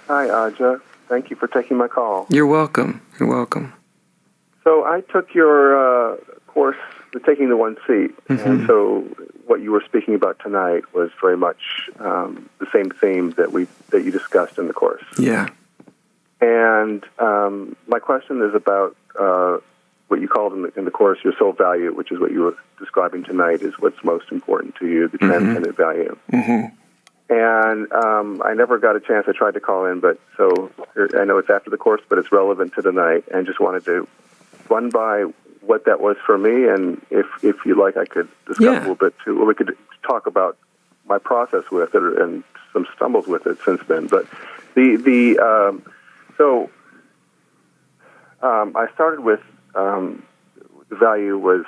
Hi, Aja. Thank you for taking my call. You're welcome. You're welcome. So I took your course, the Taking the One Seat, and so what you were speaking about tonight was very much the same theme that you discussed in the course. Yeah. And my question is about what you called in the course your soul value, which is what you were describing tonight, is what's most important to you, the transcendent value. And I never got a chance. I tried to call in, but so I know it's after the course, but it's relevant to tonight, and just wanted to run by what that was for me, and if you like, I could discuss a little bit too, or we could talk about my process with it and some stumbles with it since then. But I started with the value was,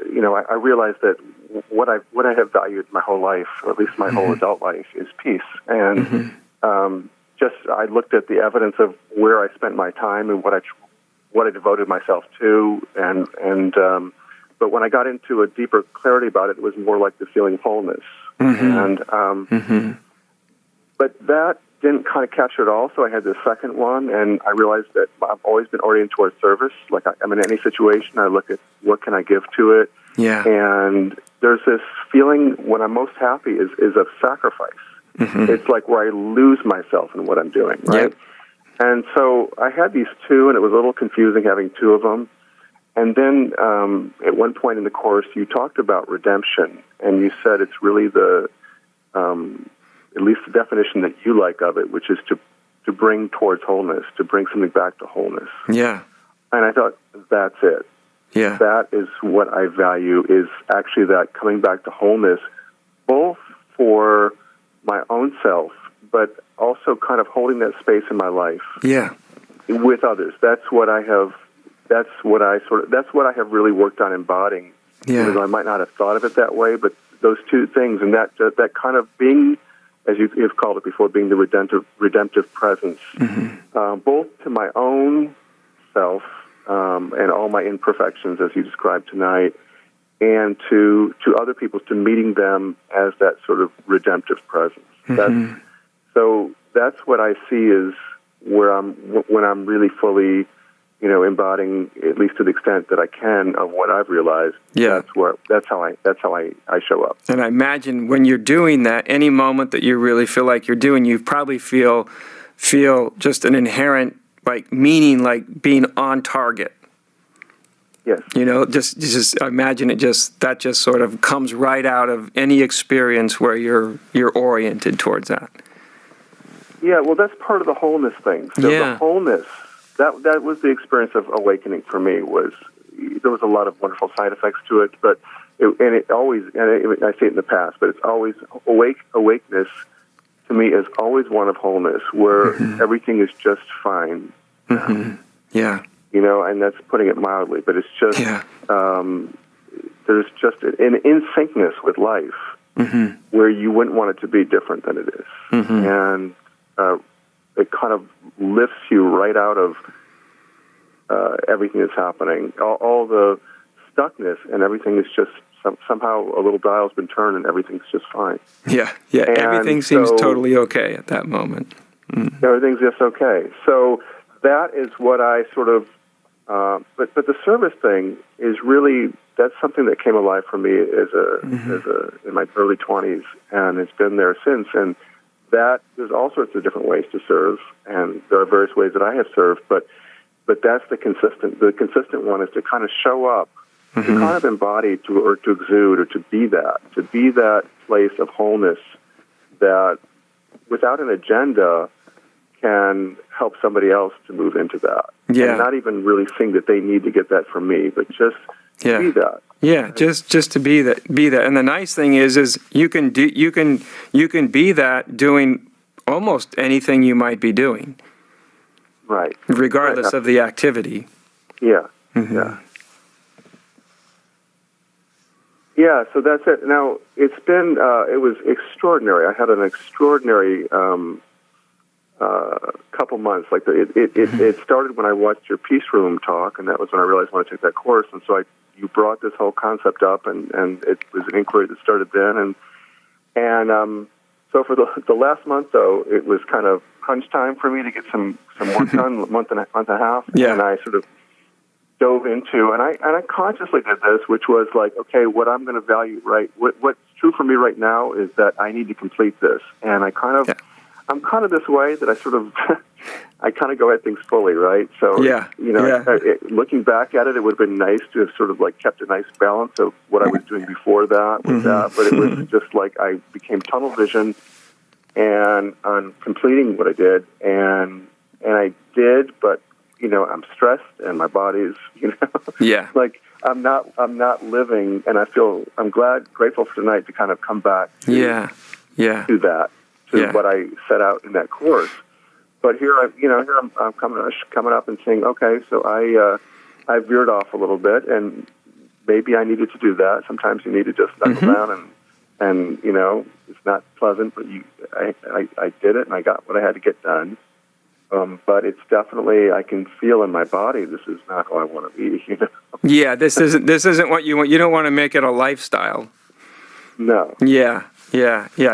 I realized that what I have valued my whole life, or at least my whole adult life, is peace. And I looked at the evidence of where I spent my time and what I devoted myself to, but when I got into a deeper clarity about it, it was more like the feeling of wholeness. But that didn't kind of capture it all, so I had the second one, and I realized that I've always been oriented towards service. Like I'm in any situation, I look at what can I give to it. Yeah. And there's this feeling when I'm most happy is of sacrifice. It's like where I lose myself in what I'm doing, right? Yep. And so I had these two, and it was a little confusing having two of them. And then at one point in the course, you talked about redemption, and you said it's really at least the definition that you like of it, which is to bring towards wholeness, to bring something back to wholeness. Yeah. And I thought, that's it. Yeah. That is what I value, is actually that coming back to wholeness, both for my own self, but also kind of holding that space in my life. Yeah. With others. That's what I have really worked on embodying. Yeah. Even though I might not have thought of it that way, but those two things, and that kind of being, as you've called it before, being the redemptive presence, both to my own self and all my imperfections, as you described tonight, and to other people, to meeting them as that sort of redemptive presence. So that's what I see is when I'm really fully, embodying, at least to the extent that I can, of what I've realized. Yeah. That's how I show up. And I imagine when you're doing that, any moment that you really feel like you're doing, you probably feel just an inherent meaning, like being on target. Yes. Just imagine that just sort of comes right out of any experience where you're oriented towards that. Yeah, well, that's part of the wholeness thing. So the wholeness, that was the experience of awakening for me. There was a lot of wonderful side effects to it, but I say it in the past, but it's always awakeness to me is always one of wholeness, where everything is just fine. Yeah. And that's putting it mildly, but it's just there's just an in-syncness with life where you wouldn't want it to be different than it is. And it kind of lifts you right out of everything that's happening. All the stuckness, and everything is just somehow a little dial's been turned and everything's just fine. Yeah. And everything seems totally okay at that moment. Everything's just okay. So that is what I sort of, but the service thing is really, that's something that came alive for me in my early 20s, and it's been there since. And that there's all sorts of different ways to serve, and there are various ways that I have served, but that's the consistent one is to kind of show up, to kind of embody, or to exude, or to be that place of wholeness that, without an agenda, can help somebody else to move into that. Yeah. And not even really think that they need to get that from me, but just be that. Yeah, just to be that. And the nice thing is you can be that doing almost anything you might be doing. Right. Regardless of the activity. Yeah. Yeah. Yeah, so that's it. Now, it's been, it was extraordinary. I had an extraordinary couple months. Like it started when I watched your Peace Room talk, and that was when I realized I wanted to take that course. And so you brought this whole concept up, and it was an inquiry that started then. And So for the last month, though, it was kind of crunch time for me to get some work done, month and a half. Yeah. And I sort of dove into, and I consciously did this, which was like, okay, what I'm going to value, right? What's true for me right now is that I need to complete this. And I'm kind of this way that I sort of, I kind of go at things fully, right? So, looking back at it, it would have been nice to have sort of like kept a nice balance of what I was doing before that with that. But it was just like I became tunnel vision and on completing what I did. And I did, but, I'm stressed and my body's, like I'm not living, and I'm grateful for tonight to kind of come back to that, what I set out in that course. But here I'm coming up and saying, okay, so I veered off a little bit, and maybe I needed to do that. Sometimes you need to just knuckle down, and it's not pleasant, but I did it, and I got what I had to get done. But it's definitely, I can feel in my body, this is not how I want to be. Yeah, this isn't what you want. You don't want to make it a lifestyle. No. Yeah.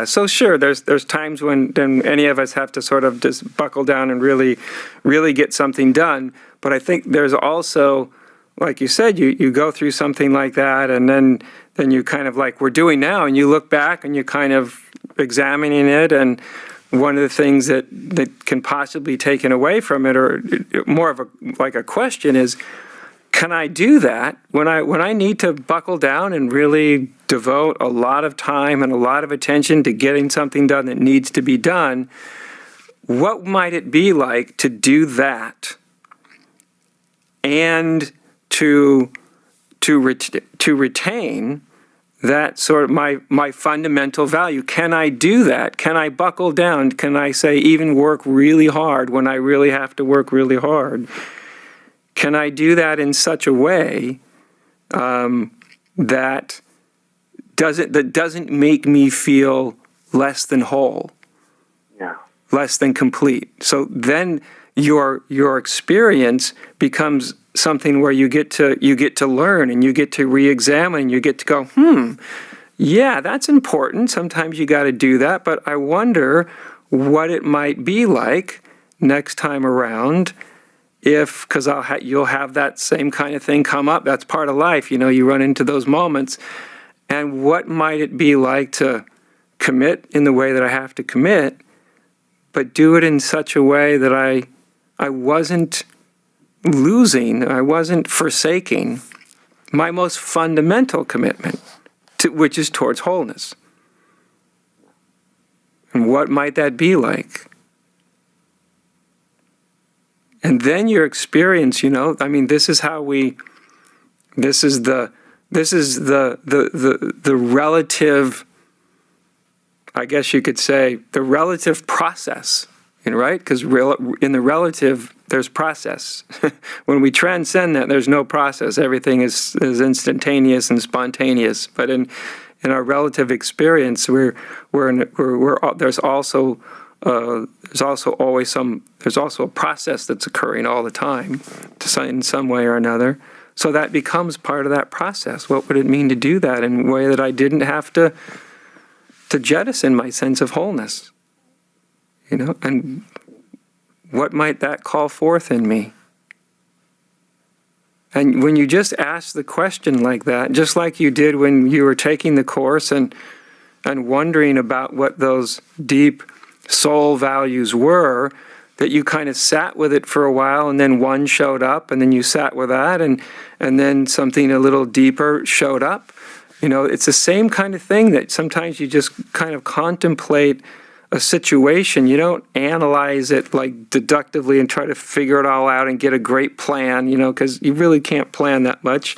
So sure, there's times when any of us have to sort of just buckle down and really, really get something done. But I think there's also, like you said, you go through something like that, and then you kind of like we're doing now, and you look back and you're kind of examining it, and one of the things that can possibly be taken away from it, or more of a question is, can I do that when I need to buckle down and really devote a lot of time and a lot of attention to getting something done that needs to be done? What might it be like to do that and to retain that sort of my fundamental value? Can I do that? Can I buckle down? Can I say even work really hard when I really have to work really hard? Can I do that in such a way that doesn't make me feel less than whole, less than complete? So then your experience becomes something where you get to learn, and you get to re-examine, and you get to go, yeah, that's important. Sometimes you got to do that, but I wonder what it might be like next time around, because you'll have that same kind of thing come up. That's part of life. You run into those moments, and what might it be like to commit in the way that I have to commit, but do it in such a way that I wasn't losing, I wasn't forsaking my most fundamental commitment, which is towards wholeness. And what might that be like? And then your experience, this is the relative, I guess you could say, the relative process, right? Because in the relative, there's process. When we transcend that, there's no process. Everything is instantaneous and spontaneous. But in our relative experience, there's also a process that's occurring all the time, in some way or another. So that becomes part of that process. What would it mean to do that in a way that I didn't have to jettison my sense of wholeness? And what might that call forth in me? And when you just ask the question like that, just like you did when you were taking the course and wondering about what those deep soul values were, that you kind of sat with it for a while, and then one showed up, and then you sat with that, and then something a little deeper showed up. It's the same kind of thing, that sometimes you just kind of contemplate a situation. You don't analyze it like deductively and try to figure it all out and get a great plan, because you really can't plan that much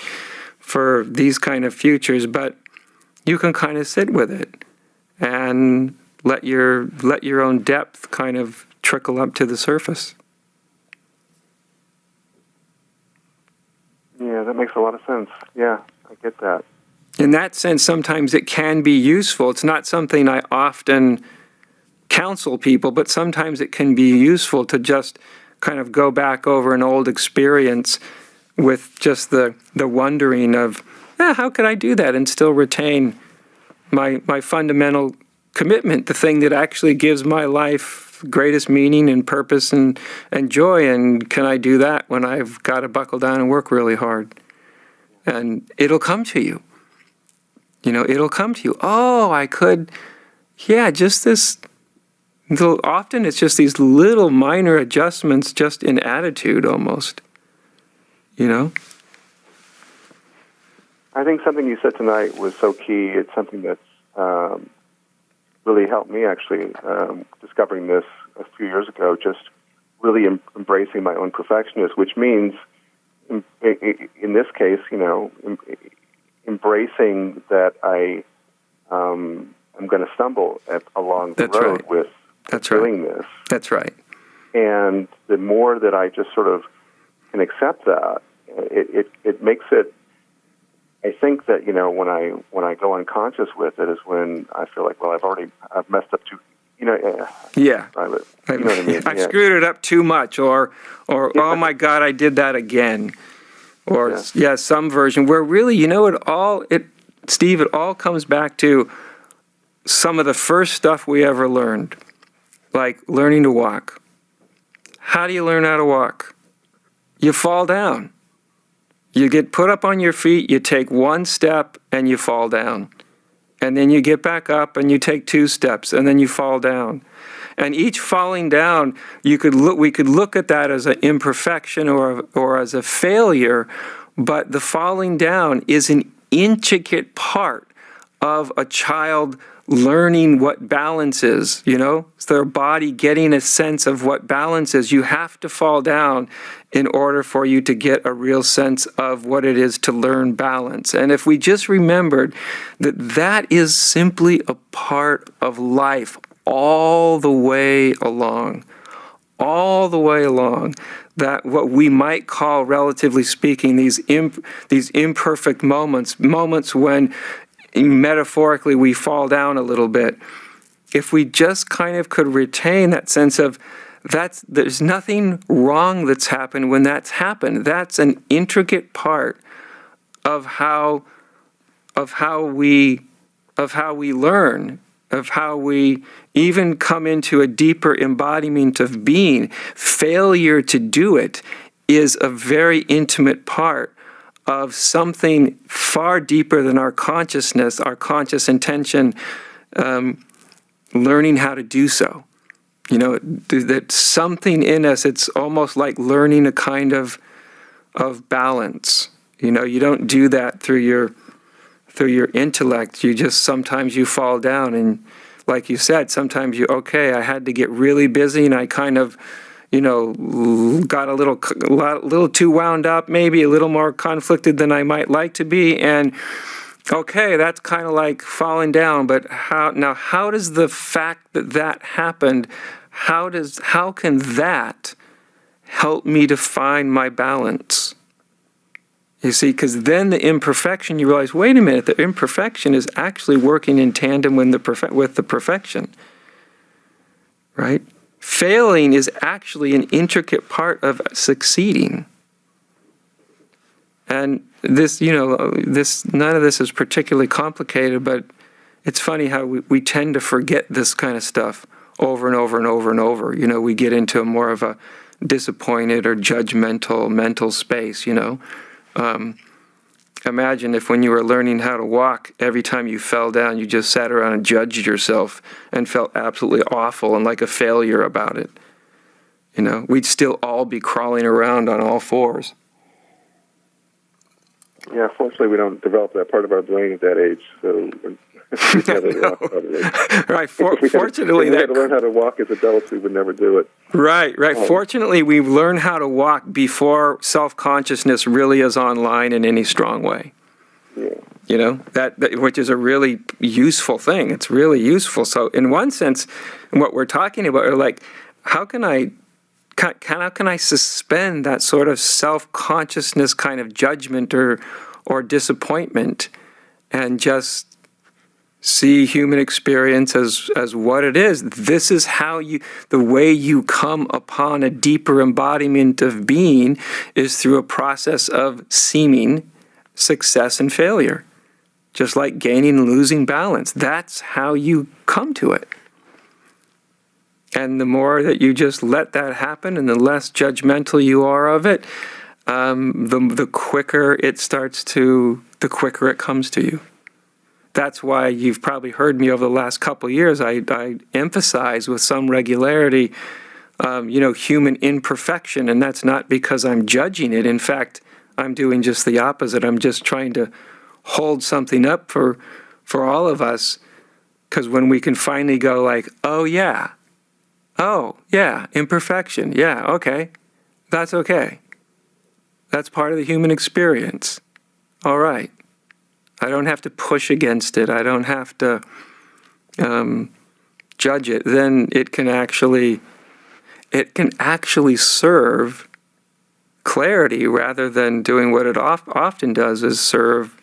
for these kind of futures, but you can kind of sit with it and let your own depth kind of trickle up to the surface. Yeah, that makes a lot of sense. Yeah, I get that. In that sense, sometimes it can be useful. It's not something I often counsel people, but sometimes it can be useful to just kind of go back over an old experience with just the wondering of, how could I do that and still retain my fundamental commitment, the thing that actually gives my life greatest meaning and purpose and joy. And can I do that when I've got to buckle down and work really hard? And it'll come to you. It'll come to you. Oh, I could, just this little, often it's just these little minor adjustments just in attitude almost, I think something you said tonight was so key. It's something that's really helped me actually discovering this a few years ago, just really embracing my own perfectionism, which means, in this case, embracing that I'm going to stumble along the road with doing this. That's right. And the more that I just sort of can accept that, it makes it. I think that when I go unconscious with it is when I feel like, well, I've messed up too. Yeah. What I mean? I've screwed it up too much, or oh my God, I did that again, or some version where really, Steve, it all comes back to some of the first stuff we ever learned, like learning to walk. How do you learn how to walk? You fall down. You get put up on your feet, you take one step, and you fall down. And then you get back up, and you take 2 steps, and then you fall down. And each falling down, we could look at that as an imperfection or as a failure, but the falling down is an intricate part of a child learning what balance is, It's their body getting a sense of what balance is. You have to fall down in order for you to get a real sense of what it is to learn balance. And if we just remembered that that is simply a part of life all the way along, that what we might call, relatively speaking, these imperfect moments when metaphorically we fall down a little bit, if we just kind of could retain that sense of there's nothing wrong that's happened when that's happened. That's an intricate part of how we learn, of how we even come into a deeper embodiment of being. Failure to do it is a very intimate part of something far deeper than our consciousness, our conscious intention, learning how to do so. That something in us, it's almost like learning a kind of balance. You don't do that through your intellect. Sometimes you fall down, and like you said, sometimes I had to get really busy, and I kind of, got a little too wound up, maybe a little more conflicted than I might like to be, and that's kind of like falling down. But how does the fact that happened, how can that help me to find my balance? You see, because then the imperfection, you realize, wait a minute, the imperfection is actually working in tandem with the perfection, right? Failing is actually an intricate part of succeeding. And this, none of this is particularly complicated, but it's funny how we tend to forget this kind of stuff over and over and over and over. We get into more of a disappointed or judgmental mental space, Imagine if when you were learning how to walk, every time you fell down, you just sat around and judged yourself and felt absolutely awful and like a failure about it. We'd still all be crawling around on all fours. Yeah, fortunately, we don't develop that part of our brain at that age, so we never walk out. Right. Fortunately, if we had to learn how to walk as adults, we would never do it. Right. Fortunately, we've learned how to walk before self-consciousness really is online in any strong way. Yeah. That which is a really useful thing. It's really useful. So in one sense, what we're talking about are like, how can I suspend that sort of self-consciousness kind of judgment or disappointment and just see human experience as what it is? This is how the way you come upon a deeper embodiment of being is through a process of seeming success and failure. just like gaining and losing balance. That's how you come to it. And the more that you just let that happen and the less judgmental you are of it, the quicker the quicker it comes to you. That's why you've probably heard me over the last couple of years, I emphasize with some regularity, human imperfection, and that's not because I'm judging it. In fact, I'm doing just the opposite. I'm just trying to hold something up for all of us, because when we can finally go like, oh yeah, imperfection, yeah, okay, that's okay. That's part of the human experience. All right. I don't have to push against it. I don't have to judge it. Then it can actually serve clarity rather than doing what it often does, is serve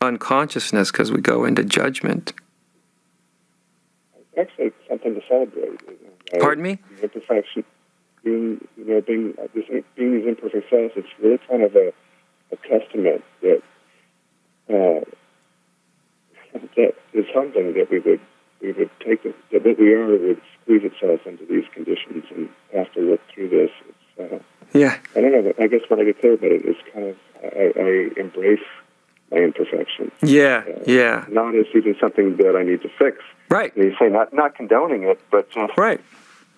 unconsciousness, because we go into judgment. Actually, it's something to celebrate. Pardon me? Imperfection, being these imperfect selves, it's really kind of a testament that that is humbling that we would take it, that what we are would squeeze itself into these conditions and have to look through this. It's, I don't know. I guess when I get clear about it, it's kind of I embrace my imperfection. Not as even something that I need to fix. Right. And you say not condoning it, but just right.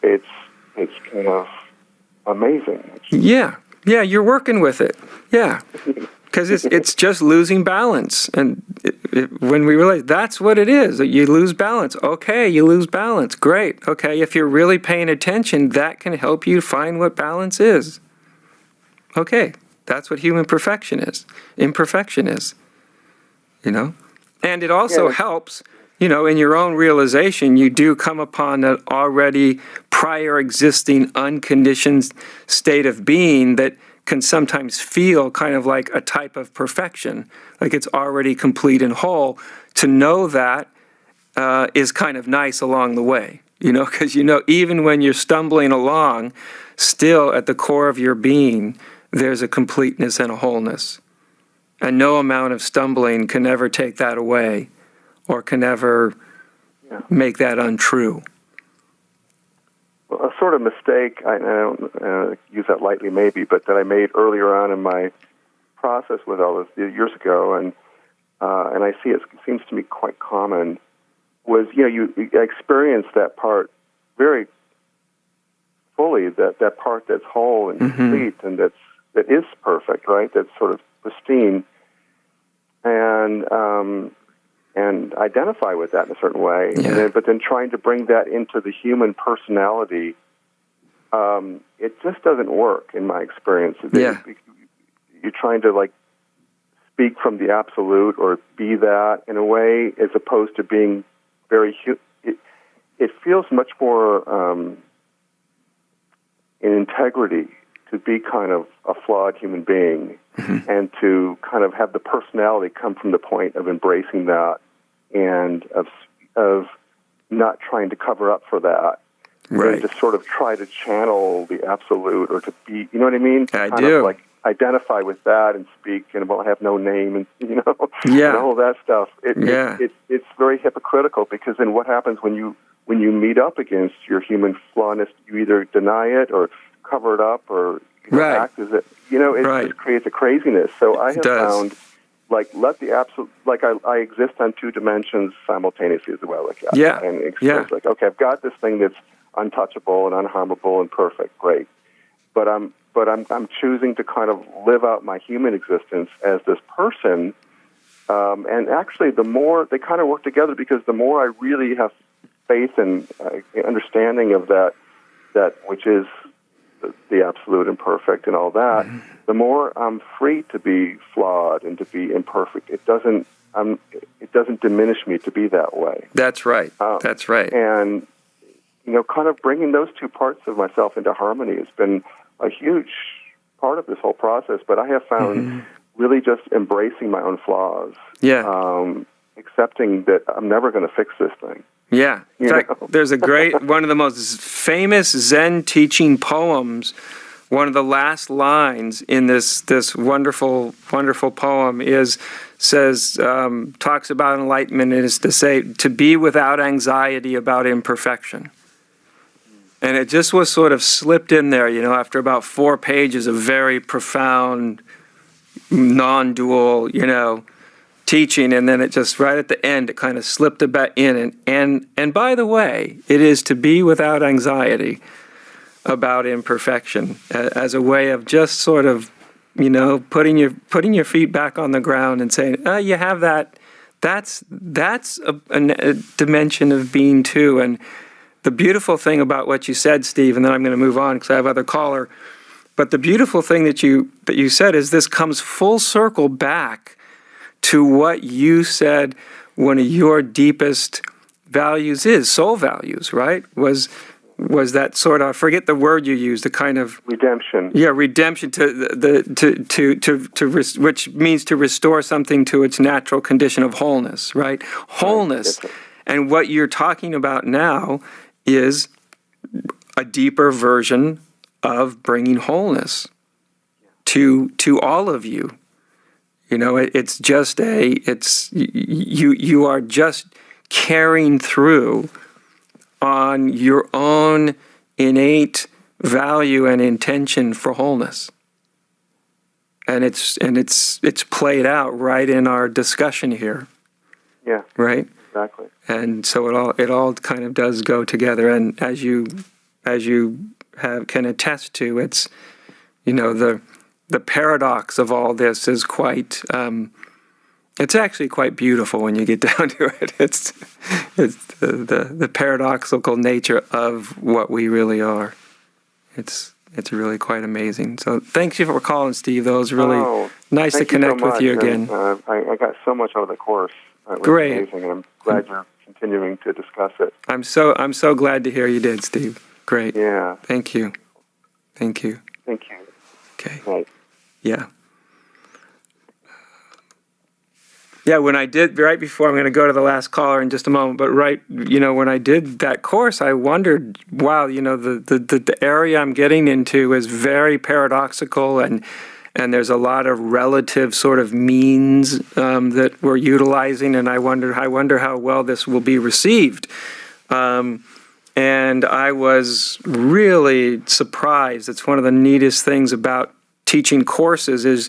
It's kind of amazing. Yeah, you're working with it. Yeah, because it's just losing balance, and when we realize that's what it is, that you lose balance. Okay, you lose balance. Great. Okay, if you're really paying attention, that can help you find what balance is. Okay, that's what human imperfection is. And it also helps. In your own realization, you do come upon an already prior existing unconditioned state of being that can sometimes feel kind of like a type of perfection, like it's already complete and whole. To know that is kind of nice along the way, because even when you're stumbling along, still at the core of your being, there's a completeness and a wholeness. And no amount of stumbling can ever take that away, or can ever make that untrue. Well, a sort of mistake, I don't use that lightly maybe, but that I made earlier on in my process with all this years ago, and I see it seems to me quite common, was, you experience that part very fully, that part that's whole and complete and that is perfect, right? That's sort of pristine, and identify with that in a certain way. But then trying to bring that into the human personality, it just doesn't work in my experience. You're trying to speak from the absolute or be that in a way, as opposed to being very. It feels much more in integrity to be kind of a flawed human being, and to kind of have the personality come from the point of embracing that, and of not trying to cover up for that, right? And to sort of try to channel the absolute, or to be, you know what I mean? I kind do. Of identify with that and speak, and have no name, and and all that stuff. It's very hypocritical, because then what happens when you meet up against your human flawness? You either deny it or cover it up, or act as it. It just creates a craziness. So I have found. Let the absolute, I exist on two dimensions simultaneously, is the way I look at it. And experience, okay, I've got this thing that's untouchable and unharmable and perfect, great. But I'm choosing to kind of live out my human existence as this person. And actually, the more they kind of work together, because the more I really have faith and understanding of that which is the absolute and perfect and all that, the more I'm free to be flawed and to be imperfect. It doesn't diminish me to be that way. That's right. That's right. And kind of bringing those two parts of myself into harmony has been a huge part of this whole process. But I have found really just embracing my own flaws. Accepting that I'm never going to fix this thing. Yeah. In fact, there's a great, one of the most famous Zen teaching poems. One of the last lines in this wonderful, wonderful poem is, talks about enlightenment is to say, to be without anxiety about imperfection. And it just was sort of slipped in there, after about 4 pages of very profound, non-dual, teaching, and then it just right at the end, it kind of slipped a bit in. And by the way, it is to be without anxiety about imperfection as a way of just sort of, putting your feet back on the ground and saying, oh, you have that. That's a dimension of being too. And the beautiful thing about what you said, Steve, and then I'm going to move on because I have other caller. But the beautiful thing that you said is this comes full circle back to what you said one of your deepest values is, soul values, right? Was that sort of, I forget the word you used, the kind of redemption. Yeah, redemption which means to restore something to its natural condition of wholeness, right? Wholeness. Right. And what you're talking about now is a deeper version of bringing wholeness to all of you. It's just you are just carrying through on your own innate value and intention for wholeness. And it's played out right in our discussion here. Yeah. Right? Exactly. And so it all kind of does go together. And as you can attest to, it's the paradox of all this is quite it's actually quite beautiful when you get down to it. It's the paradoxical nature of what we really are. It's really quite amazing. So thanks you for calling, Steve. That was really nice to connect with you again. I got so much out of the course. It was Great. Amazing, and I'm glad you're continuing to discuss it. I'm so glad to hear you did, Steve. Great. Yeah. Thank you. Thank you. Okay. Right. Yeah. Yeah, when I did, right before, I'm going to go to the last caller in just a moment, but when I did that course, I wondered, wow, the area I'm getting into is very paradoxical, and there's a lot of relative sort of means that we're utilizing, and I wonder how well this will be received. And I was really surprised. It's one of the neatest things about teaching courses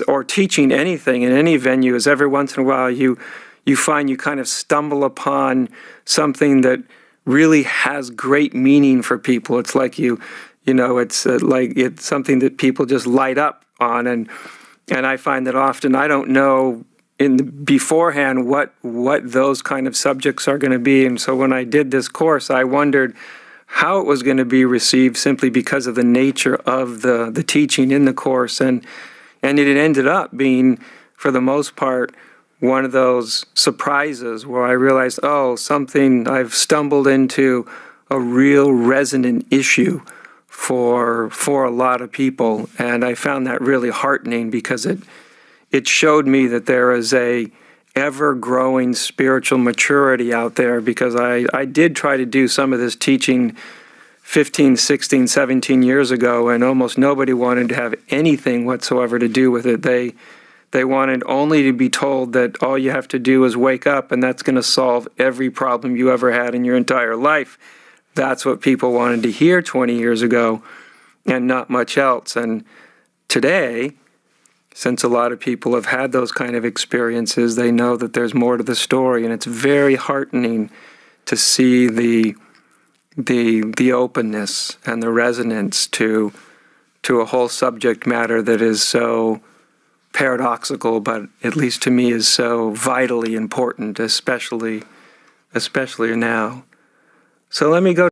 or teaching anything in any venue is every once in a while you find you kind of stumble upon something that really has great meaning for people. It's like it's something that people just light up on, and I find that often I don't know beforehand what those kind of subjects are going to be. And so when I did this course, I wondered how it was going to be received simply because of the nature of the teaching in the course. And it ended up being, for the most part, one of those surprises where I realized, something I've stumbled into a real resonant issue for a lot of people. And I found that really heartening because it showed me that there is a ever-growing spiritual maturity out there, because I did try to do some of this teaching 15, 16, 17 years ago, and almost nobody wanted to have anything whatsoever to do with it. They wanted only to be told that all you have to do is wake up and that's going to solve every problem you ever had in your entire life. That's what people wanted to hear 20 years ago, and not much else. And today, since a lot of people have had those kind of experiences, they know that there's more to the story, and it's very heartening to see the openness and the resonance to a whole subject matter that is so paradoxical, but at least to me is so vitally important, especially now. So let me go